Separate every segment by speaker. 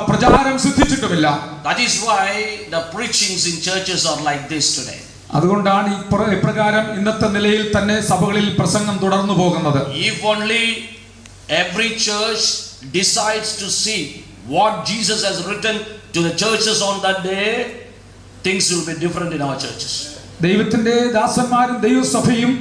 Speaker 1: പ്രചാരം സിദ്ധിച്ചിട്ടുമില്ല.
Speaker 2: That is why the preachings in churches are like this today.
Speaker 1: അതുകൊണ്ടാണ് ഇപ്രകാരം ഇന്നത്തെ നിലയിൽ തന്നെ സഭകളിൽ പ്രസംഗം തുടർന്നു പോകുന്നത്.
Speaker 2: If only every church decides to see what Jesus has written to the churches on that day, things will be different in our churches.
Speaker 1: ദൈവത്തിന്റെ ദാസന്മാരും ദൈവസഭയും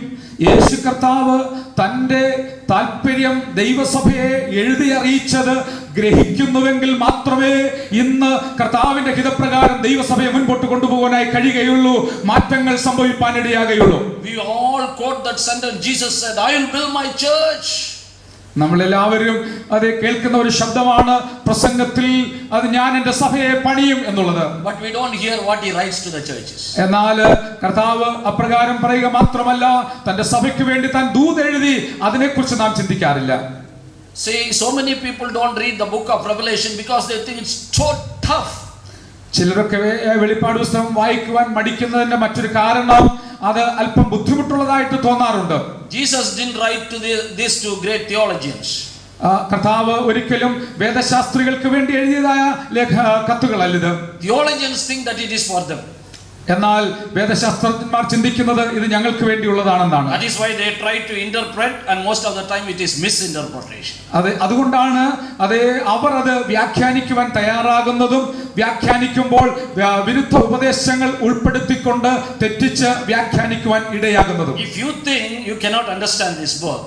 Speaker 1: യേശു കർത്താവ് തന്റെ താല്പര്യം ദൈവസഭയെ എഴുതി അറിയിച്ചത് ഗ്രഹിക്കുന്നുവെങ്കിൽ മാത്രമേ ഇന്ന് കർത്താവിന്റെ ഹിതപ്രകാരം ദൈവസഭയെ മുൻപോട്ട് കൊണ്ടുപോകാനായി കഴിയുകയുള്ളൂ. മാറ്റങ്ങൾ സംഭവിക്കാനിടയാകുകയുള്ളൂ.
Speaker 2: We all quote that sentence. Jesus said, I will build my church.
Speaker 1: നമ്മളെല്ലാവരും അത് കേൾക്കുന്ന ഒരു ശബ്ദമാണ് പ്രസംഗത്തിൽ, അത് ഞാൻ എന്റെ സഭയെ പണിയും എന്നുള്ളത്.
Speaker 2: But we don't hear what he writes to the churches.
Speaker 1: എന്നാൽ കർത്താവ് അപ്രകാരം പറയുക മാത്രമല്ല, തന്റെ സഭയ്ക്ക് വേണ്ടി താൻ ദൂത് എഴുതി അതിനെക്കുറിച്ച് നാം ചിന്തിക്കാറില്ല.
Speaker 2: See, so many people don't read the book of Revelation because they think it's so tough.
Speaker 1: ചിലരൊക്കെ വെളിപ്പാട് പുസ്തകം വായിക്കുവാൻ മടിക്കുന്നതിന്റെ മറ്റൊരു കാരണം അത് അല്പം ബുദ്ധിമുട്ടുള്ളതായിട്ട് തോന്നാറുണ്ട്.
Speaker 2: Jesus didn't write this to great theologians.
Speaker 1: കർത്താവ് ഒരിക്കലും വേദശാസ്ത്രികൾക്ക് വേണ്ടി എഴുതിയതായ കത്തുകളല്ലിത്.
Speaker 2: Theologians think that it is for them.
Speaker 1: എന്നാൽ വേദശാസ്ത്രജ്ഞന്മാർ ചിന്തിക്കുന്നത് ഇത് ഞങ്ങൾക്ക് വേണ്ടിയുള്ളതാണെന്നാണ്.
Speaker 2: That is why they try to interpret, and most of the time it is misinterpretation.
Speaker 1: അതുകൊണ്ടാണ് അവർ അത് വ്യാഖ്യാനിക്കുവാൻ തയ്യാറാകുന്നതും വ്യാഖ്യാനിക്കുമ്പോൾ വിരുദ്ധ ഉപദേശങ്ങൾ ഉൾപ്പെടുത്തിക്കൊണ്ട് തെറ്റിച്ച് വ്യാഖ്യാനിക്കുവാൻ ഇടയാകുന്നതും.
Speaker 2: If you think you cannot understand this book,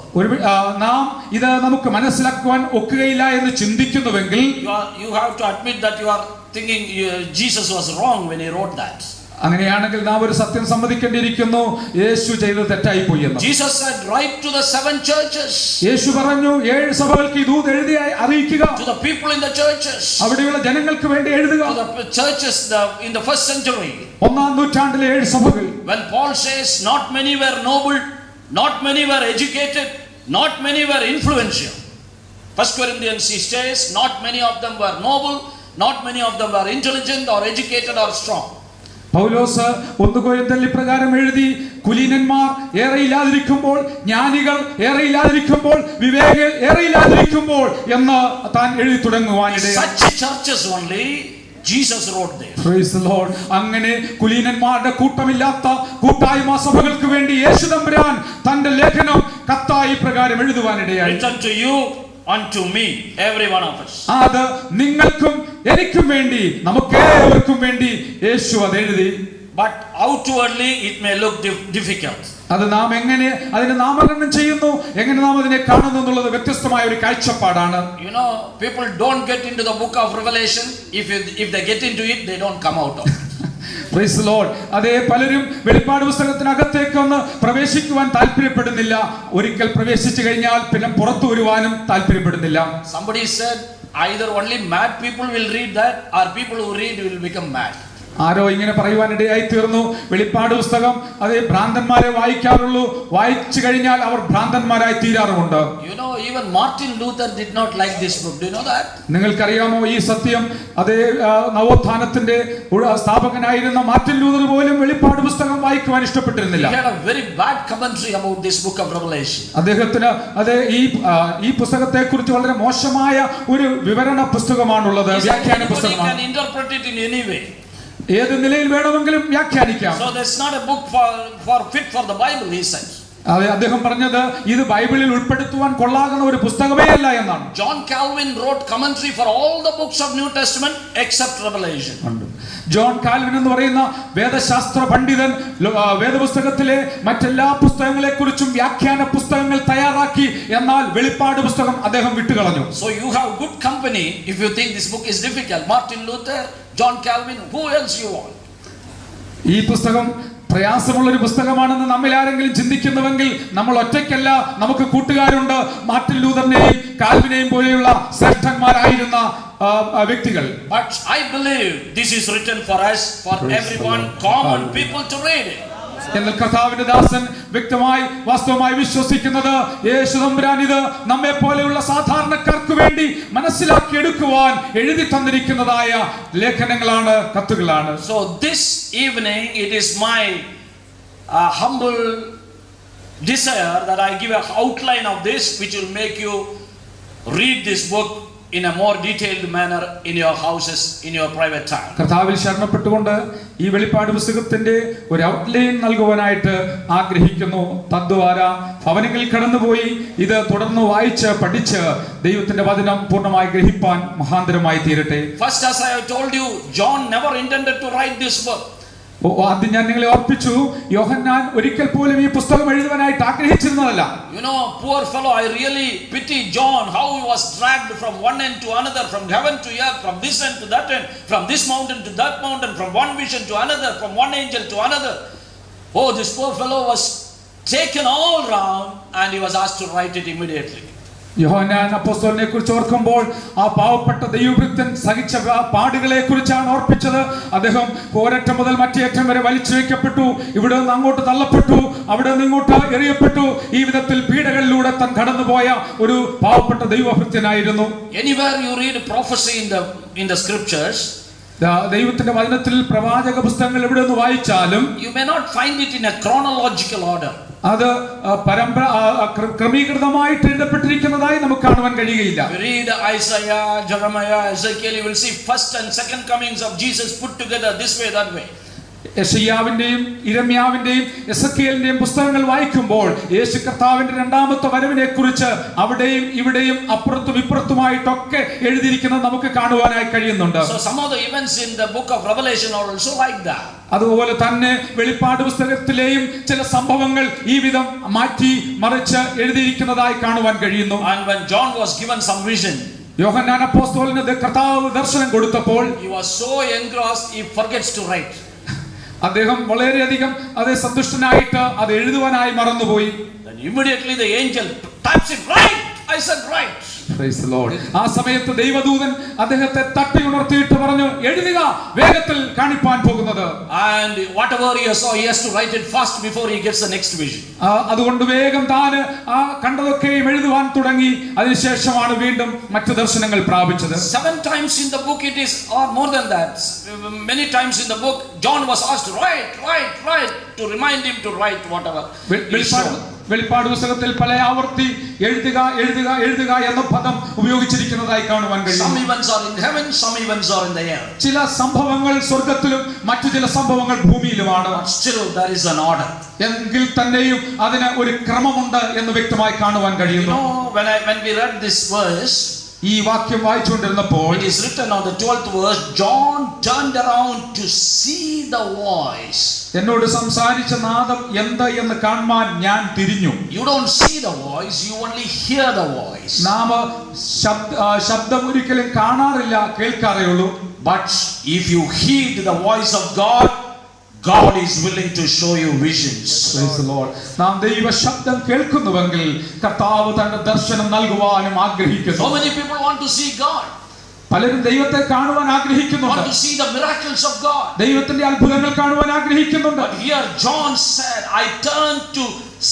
Speaker 1: നാം ഇത് നമുക്ക് മനസ്സിലാക്കുവാൻ ഒക്കുകയില്ല എന്ന് ചിന്തിക്കുന്നുവെങ്കിൽ
Speaker 2: you have to admit that you are thinking Jesus was wrong when he wrote that.
Speaker 1: അങ്ങനെയാണെങ്കിൽ നാം ഒരു സത്യം സമ്മതിക്കേണ്ടിയിരിക്കുന്നു, യേശു ചെയ്തത് തെറ്റായി പോയി എന്ന്.
Speaker 2: Jesus said, write to the 7 churches.
Speaker 1: യേശു പറഞ്ഞു 7 സഭകൾക്ക് ഈ ദൂത് എഴുതി അറിയിക്കുക.
Speaker 2: To the people in the churches.
Speaker 1: അവിടെയുള്ള ജനങ്ങൾക്ക് വേണ്ടി എഴുതുക.
Speaker 2: To the churches in the first century.
Speaker 1: 1-ാം നൂറ്റാണ്ടിലെ 7 സഭകൾ.
Speaker 2: When Paul says not many were noble, not many were educated, not many were influential. 1 Corinthians he says not many of them were noble, not many of them were intelligent or educated or strong.
Speaker 1: പൗലോസ് 1 കൊരിന്ത്യരിൽ ഇപ്രകാരം എഴുതി, കുലീനന്മാർ ഏറെയില്ലാതിരിക്കുമ്പോൾ, ജ്ഞാനികൾ ഏറെയില്ലാതിരിക്കുമ്പോൾ, വിവേകികൾ ഏറെയില്ലാതിരിക്കുമ്പോൾ എന്ന് താൻ എഴുതി തുടങ്ങുവാനിടയായി.
Speaker 2: Such churches only Jesus wrote there.
Speaker 1: Praise the Lord. അങ്ങനെ കുലീനന്മാരുടെ കൂട്ടമില്ലാത്ത കൂട്ടായ്മ സഭകൾക്ക് വേണ്ടി യേശു തമ്പുരാൻ തന്റെ ലേഖനം കത്തായി പ്രകാരം എഴുതുവാനിടയായി.
Speaker 2: Written to you, unto me, every one of us.
Speaker 1: അത് നിങ്ങൾക്കും എനിക്കും വേണ്ടി, നമുക്കേവർക്കും വേണ്ടി യേശു അത് എഴുതി.
Speaker 2: But outwardly it may look difficult.
Speaker 1: അത് നാം എങ്ങനെ അതിനെ നാമകരണം ചെയ്യുന്നു, എങ്ങനെ നാം അതിനെ കാണുന്നു എന്നുള്ളത് വ്യത്യസ്തമായ ഒരു കാഴ്ചപ്പാടാണ്.
Speaker 2: You know, people don't get into the book of Revelation. If they get into it, they don't come out of it.
Speaker 1: Praise the Lord. അതേ പലരും വെളിപ്പാട് പുസ്തകത്തിനകത്തേക്ക് ഒന്ന് പ്രവേശിക്കുവാൻ താല്പര്യപ്പെടുന്നില്ല. ഒരിക്കൽ പ്രവേശിച്ചു കഴിഞ്ഞാൽ പിന്നെ പുറത്തു വരുവാനും താല്പര്യപ്പെടുന്നില്ല.
Speaker 2: Somebody said either only mad people will read that, or people who read will become mad.
Speaker 1: ആരോ ഇങ്ങനെ പറയുവാനിടയായി തീർന്നു, വെളിപ്പാട് പുസ്തകം അതേ ഭ്രാന്തന്മാരെ വായിക്കാറുള്ളൂ, വായിച്ചു കഴിഞ്ഞാൽ അവർ ഭ്രാന്തന്മാരായി തീരാറുമുണ്ട്.
Speaker 2: You know, even Martin Luther did not like this book. Do you know that?
Speaker 1: നിങ്ങൾക്കറിയാമോ ഈ സത്യം? അതേ നവോത്ഥാനത്തിന്റെ സ്ഥാപകനായിരുന്ന മാർട്ടിൻ ലൂതർ പോലും വെളിപ്പാട് പുസ്തകം വായിക്കുവാൻ ഇഷ്ടപ്പെട്ടിരുന്നില്ല.
Speaker 2: He had a very bad commentary about this book of Revelation.
Speaker 1: അദ്ദേഹത്തിന് അതേ ഈ പുസ്തകത്തെ കുറിച്ച് വളരെ മോശമായ ഒരു വിവരണ പുസ്തകമാണുള്ളത്, വ്യാഖ്യാന പുസ്തകമാണ്.
Speaker 2: Can interpret it in any way.
Speaker 1: ഏത് നിലയിൽ വേണമെങ്കിലും വ്യാഖ്യാനിക്കാം.
Speaker 2: So that's not a book for fit for the Bible, he said.
Speaker 1: അദ്ദേഹം പറഞ്ഞത് ഇത് ബൈബിളിൽ ഉൾപ്പെടുത്തുവാൻ കൊള്ളാകുന്ന ഒരു പുസ്തകമേ അല്ല എന്നാണ്.
Speaker 2: John Calvin wrote commentary for all the books of New Testament except Revelation.
Speaker 1: John Calvin എന്ന് പറയുന്ന വേദശാസ്ത്ര പണ്ഡിതൻ വേദപുസ്തകത്തിലെ മറ്റെല്ലാ പുസ്തകങ്ങളെ കുറിച്ചും വ്യാഖ്യാന പുസ്തകങ്ങൾ തയ്യാറാക്കി, എന്നാൽ വെളിപ്പാട് പുസ്തകം അദ്ദേഹം വിട്ടുകളഞ്ഞു.
Speaker 2: So you have good company if you think this book is difficult. Martin Luther, John Calvin, who else you want?
Speaker 1: ഈ പുസ്തകം പ്രയാസമുള്ളൊരു പുസ്തകമാണെന്ന് നമ്മിൽ ആരെങ്കിലും ചിന്തിക്കുന്നുവെങ്കിൽ നമ്മൾ ഒറ്റയ്ക്കല്ല, നമുക്ക് കൂട്ടുകാരുണ്ട്. മാർട്ടിൻ ലൂതറിനെയും കാൽവിനെയും പോലെയുള്ള ശ്രേഷ്ഠന്മാരായിരുന്ന വ്യക്തികൾ.
Speaker 2: But I believe this is written for us, for everyone, common people to read it.
Speaker 1: എന്നാൽ കർത്താവിന്റെ ദാസൻ വ്യക്തമായി വാസ്തവമായി വിശ്വസിക്കുന്നത് യേശു തമ്പുരാൻ ഇത് നമ്മെ പോലെയുള്ള സാധാരണക്കാർക്ക് വേണ്ടി മനസ്സിലാക്കി എടുക്കുവാൻ എഴുതി തന്നിരിക്കുന്നതായ ലേഖനങ്ങളാണ്, കത്തുകളാണ്.
Speaker 2: So this evening it is my humble desire that I give an outline of this which will make you read this book in a more detailed manner in your houses, in your private time.
Speaker 1: കർത്താവിൽ ശരണപ്പെട്ടുകൊണ്ട് ഈ വെളിപ്പാട് പുസ്തകത്തിന്റെ ഒരു outline നൽകുവാനായിട്ട് ആഗ്രഹിക്കുന്നു. തദ്വാര ഭവനങ്ങളിൽ കടന്നുപോയി ഇത് തുടർന്ന് വായിച്ച് പഠിച്ച് ദൈവത്തിന്റെ വചനം പൂർണ്ണമായി ഗ്രഹിപ്പാൻ മഹാന്തരമായി തീരട്ടെ.
Speaker 2: First, as I have told you, John never intended to write this book.
Speaker 1: ആദ്യം ഞാൻ നിങ്ങളെ ഓർപ്പിച്ചു, യോഹന്നാൻ ഒരിക്കൽ പോലും ഈ പുസ്തകം എഴുതുവാനായിട്ട് ആഗ്രഹിച്ചിരുന്നതല്ല.
Speaker 2: You know, poor fellow, I really pity John, how he was dragged from one end to another, from heaven to earth, from this end to that end, from this mountain to that mountain, from one vision to another, from one angel to another. Oh, this poor fellow was taken all round and he was asked to write it immediately.
Speaker 1: യോഹന്നാൻ അപ്പോസ്തലനെ കുറിച്ച് ഓർക്കുമ്പോൾ ആ പാവപ്പെട്ട ദൈവഭക്തൻ സഹിച്ച പാടുകളെ കുറിച്ചാണ് ഓർപ്പിച്ചത്. അദ്ദേഹം ഒരറ്റം മുതൽ മറ്റേറ്റം വരെ വലിച്ചു വയ്ക്കപ്പെട്ടു, ഇവിടെ നിന്ന് അങ്ങോട്ട് തള്ളപ്പെട്ടു, അവിടെ നിന്ന് ഇങ്ങോട്ട് എറിയപ്പെട്ടു. ഈ വിധത്തിൽ പീഡകളിലൂടെ താൻ കടന്നുപോയ ഒരു പാവപ്പെട്ട ദൈവഭക്തനായിരുന്നു.
Speaker 2: Anywhere you read prophecy in the scriptures,
Speaker 1: ദൈവത്തിന്റെ വചനത്തിൽ പ്രവാചക പുസ്തകങ്ങൾ എവിടെ നിന്ന് വായിച്ചാലും
Speaker 2: you may not find it in a chronological order.
Speaker 1: അത് ക്രമീകൃതമായിട്ട് എഴുതപ്പെട്ടിരിക്കുന്നതായി നമുക്ക് കാണുവാൻ കഴിയുകയില്ല.
Speaker 2: Read Isaiah, Jeremiah, Ezekiel, you will see first and second comings of Jesus put together this way, that way.
Speaker 1: യെശയ്യാവിന്റെയും ഇരമ്യാവിന്റെയും എസെക്കിയേലിന്റെയും പുസ്തകങ്ങൾ വായിക്കുമ്പോൾ യേശു കർത്താവിന്റെ രണ്ടാമത്തെ വരവിനെ കുറിച്ച് അവിടെയും ഇവിടെയും അപ്പുറത്തും ഇപ്പുറത്തുമായിട്ടൊക്കെ എഴുതിയിരിക്കുന്നത് നമുക്ക് കാണുവാനായി കഴിയുന്നുണ്ട്.
Speaker 2: So some of the events in the book of Revelation are also like that.
Speaker 1: അതുപോലെ തന്നെ വെളിപ്പാട് പുസ്തകത്തിലെയും ചില സംഭവങ്ങൾ ഈ വിധം മാറ്റി മറിച്ച് എഴുതിയിരിക്കുന്നതായി കാണുവാൻ കഴിയുന്നു.
Speaker 2: And when John was given some vision,
Speaker 1: യോഹന്നാൻ അപ്പോസ്തലന് കർത്താവ് ദർശനം കൊടുത്തപ്പോൾ
Speaker 2: he was so engrossed he forgets to write.
Speaker 1: അദ്ദേഹം വളരെയധികം അതേ സന്തുഷ്ടനായിട്ട് അത് എഴുതുവാനായി മറന്നുപോയി.
Speaker 2: Then immediately the angel taps him, write. I said write.
Speaker 1: Praise the Lord. ആ സമയത്ത് ദൈവദൂതൻ അദ്ദേഹത്തെ തട്ടി ഉണർത്തിയിട്ട് പറഞ്ഞു, എഴുതുക, വേഗത്തിൽ കാണിപ്പാൻ പോകുന്നത്.
Speaker 2: And whatever he saw, he has to write it fast before he gets the next vision.
Speaker 1: അതുകൊണ്ട് വേഗം താൻ ആ കണ്ടതൊക്കെയും എഴുതുവാൻ തുടങ്ങി. അതിനുശേഷമാണ് വീണ്ടും മറ്റു ദർശനങ്ങൾ പ്രാപിച്ചത്.
Speaker 2: 7 times in the book it is, or more than that, many times in the book John was asked to write to remind him to write whatever.
Speaker 1: വെളിപ്പാട് പുസ്തകത്തിൽ പല ആവർത്തി എഴുതുക എഴുതുക എഴുതുക എന്ന പദം ഉപയോഗിച്ചിരിക്കുന്നതായി കാണുവാൻ കഴിയും.
Speaker 2: Some events are in heaven, some events are in the earth.
Speaker 1: ചില സംഭവങ്ങൾ സ്വർഗ്ഗത്തിലും മറ്റു ചില സംഭവങ്ങൾ ഭൂമിയിലുമാണ്.
Speaker 2: Still there is an order.
Speaker 1: എങ്കിൽ തന്നെയും അതിന് ഒരു ക്രമമുണ്ട് എന്ന് വ്യക്തമായി കാണുവാൻ കഴിയുന്നു.
Speaker 2: You know, when we read this verse,
Speaker 1: ഈ വാക്യം വായിച്ചുകൊണ്ടിരുന്നപ്പോൾ
Speaker 2: it is written on the 12th verse, John turned around to see the voice.
Speaker 1: എന്നോട് സംസാരിച്ച നാദം എന്ത് എന്ന് കാണുവാൻ ഞാൻ തിരിഞ്ഞു.
Speaker 2: You don't see the voice, you only hear the voice.
Speaker 1: നാം ശബ്ദം ഒരിക്കലും കാണാറില്ല, കേൾക്കാറേ ഉള്ളൂ.
Speaker 2: But if you heed the voice of God, God is willing to show you visions.
Speaker 1: Praise the Lord. നാം ദൈവ ശബ്ദം കേൾക്കുന്നുവെങ്കിൽ കർത്താവ് തന്റെ ദർശനം നൽകുവാനും ആഗ്രഹിക്കുന്നു.
Speaker 2: So many people want to see God.
Speaker 1: പലരും ദൈവത്തെ കാണുവാൻ ആഗ്രഹിക്കുന്നുണ്ട്.
Speaker 2: Want to see the miracles of God.
Speaker 1: ദൈവത്തിന്റെ അത്ഭുതങ്ങൾ കാണുവാൻ ആഗ്രഹിക്കുന്നുണ്ട്.
Speaker 2: But here John said, I turn to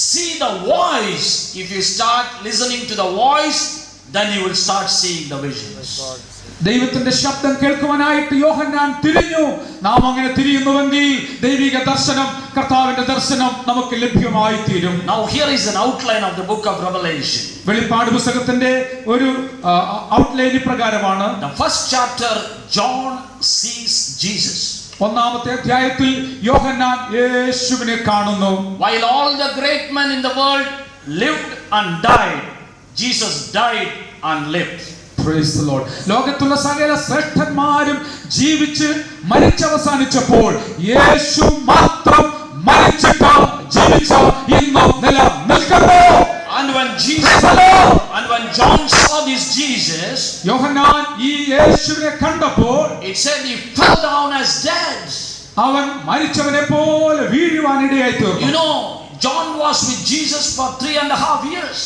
Speaker 2: see the voice. If you start listening to the voice, then you will start seeing the visions.
Speaker 1: ദൈവത്തിന്റെ ശബ്ദം കേൾക്കുവാനായിട്ട് യോഹന്നാൻ തിരിഞ്ഞു. നാം അങ്ങനെ തിരിയുന്നുവെങ്കിൽ ദൈവിക ദർശനം, കർത്താവിന്റെ ദർശനം നമുക്ക് ലഭ്യമായി തീരും.
Speaker 2: Now here is an outline of the book of Revelation.
Speaker 1: വെളിപ്പാട് പുസ്തകത്തിന്റെ ഒരു ഔട്ട്ലൈൻ പ്രകാരമാണ്.
Speaker 2: The first chapter, John sees Jesus.
Speaker 1: ഒന്നാമത്തെ അധ്യായത്തിൽ യോഹന്നാൻ യേശുവിനെ കാണുന്നു.
Speaker 2: While all the great men in the world lived and died, Jesus died and lived.
Speaker 1: Praise the Lord. ലോകത്തുള്ള സകല ശ്രേഷ്ഠന്മാരും ജീവിച്ച് മരിച്ചവസാനിച്ചപ്പോൾ യേശു മാത്രം മരിച്ചിട്ട് ജീവിച്ച ഇന്നും നിലനിൽക്കുന്നു.
Speaker 2: And when John saw this Jesus,
Speaker 1: യോഹന്നാൻ ഈ യേശുവിനെ കണ്ടപ്പോൾ
Speaker 2: it said he fell down as dead.
Speaker 1: അവൻ മരിച്ചവനെ പോലെ വീഴുവാനിടയായി തീർന്നു.
Speaker 2: You know, John was with Jesus for 3.5 years.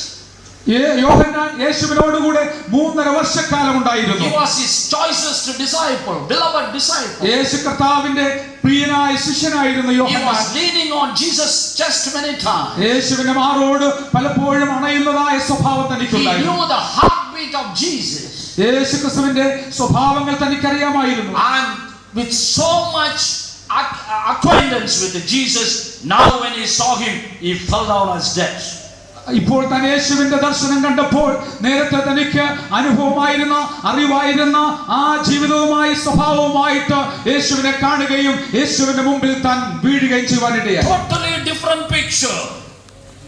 Speaker 1: യോഹന്നാൻ യേശുവിനോടുകൂടെ 3.5 വർഷക്കാലം ഉണ്ടായിരുന്നു.
Speaker 2: He was his choicest disciple, beloved disciple.
Speaker 1: യേശു കർത്താവിന്റെ പ്രിയനായ ശിഷ്യനായിരുന്നു യോഹന്നാൻ.
Speaker 2: He was leaning on Jesus' chest many times.
Speaker 1: യേശുവിന്റെ മാറോട് പലപ്പോഴും അണയുന്നതായ സ്വഭാവം
Speaker 2: He
Speaker 1: തനിക്കുണ്ടായിരുന്നു.
Speaker 2: knew the heartbeat of Jesus.
Speaker 1: യേശു ക്രിസ്തുവിന്റെ സ്വഭാവങ്ങൾ തനിക്കറിയാമായിരുന്നു.
Speaker 2: And with so much acquaintance with Jesus, now when he saw him, he fell down as dead.
Speaker 1: ഇപ്പോൾ താൻ യേശുവിന്റെ ദർശനം കണ്ടപ്പോൾ നേരത്തെ തനിക്ക് അനുഭവമായിരുന്ന അറിവായിരുന്ന ആ ജീവിതവുമായി സ്വഭാവവുമായിട്ട് യേശുവിനെ കാണുകയും യേശുവിന്റെ മുമ്പിൽ താൻ വീഴുകയും ചെയ്യുവാനിടയായി.
Speaker 2: Totally different picture.